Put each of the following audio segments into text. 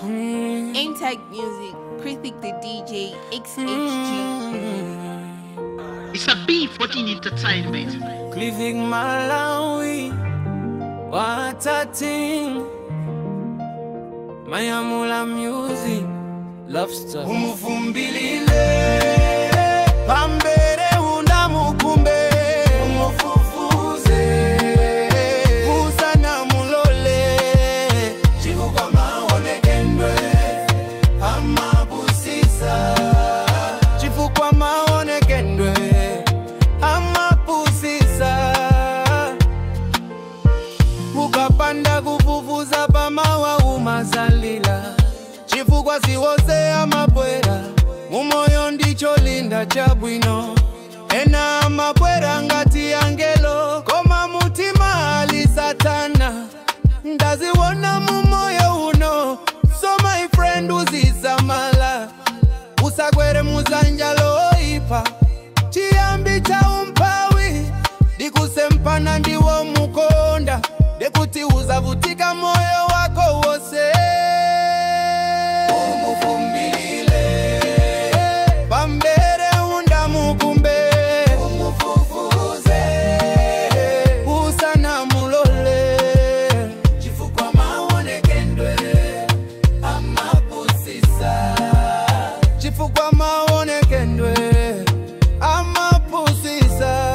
Intake Music, Prithik the DJ, XHG. It's a B14 entertainment. Cliffing Malawi, what a thing. Mayamula music, love story. Umufumbilile, pambere unda mukumbe. Umufufuze, usana mulole. Chifu kwa maone kendwe, ama busisa. Chifu kwa maone kendwe, ama busisa. Ukapanda kufufuza pamawa umazalila. Chifu kwa siwose amapwera, mumoyo ndicho linda chabwino. Ena amapwera ngati angelo, koma mutima ali satana. Ndaziwona mumoyo uno, so my friend uzizamala. Usagwere muzanjalo ipa, chiambi cha umpawi. Dikusempana ndiwo mukonda, dekuti uzavutika moyo wako wose. Umufumbilile, pambere unda mukumbe. Umufufuze, usana mulole. Chifu kwa maone kendwe, ama pusisa. Chifu kwa maone kendwe, ama pusisa.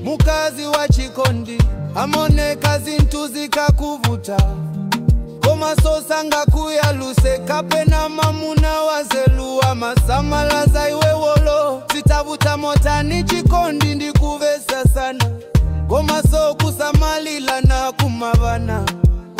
Mukazi wa chikondi, amone kazi ntuzika kuvuta. Koma sosanga kuyaluse, kapena mamuna wazelua. Masamala za iwe wolo, sitavuta motani chikondi ndikuvesa sana. Koma so kusamalilana kumavana,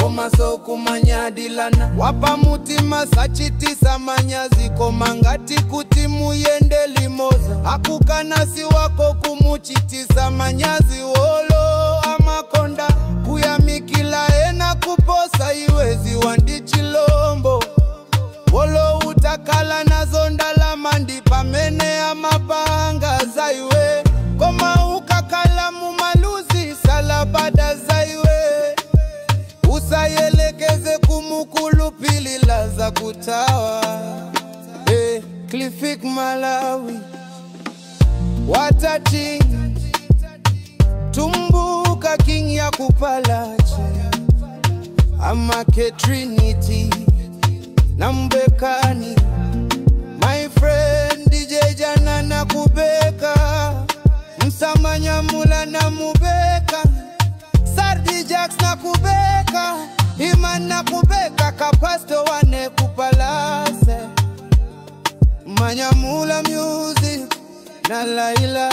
koma so kumanyadilana. Wapa mutima sachitisa manyazi, koma ngati kuti muyende limoza. Akukanasi wako kumuchitisa manyazi wolo amakonda. Kuyamikila ena kuposa iwezi wandichilombo. Wolo utakala na zondala mandi pamene amapanga zaiwe. Koma ukakala mumaluzi salabada zaiwe. Usayelekeze kumukulu pili laza kutawa. Cliffik Malawi, what a thing. Tumbuka king ya kupalache, Amake Trinity Nambekani. My friend DJ Jana na kubeka, Msamanya mula na mubeka. Sardi Jax na kubeka, Iman na kubeka. Kapasto wane kupalase. Manyamula music na Laila.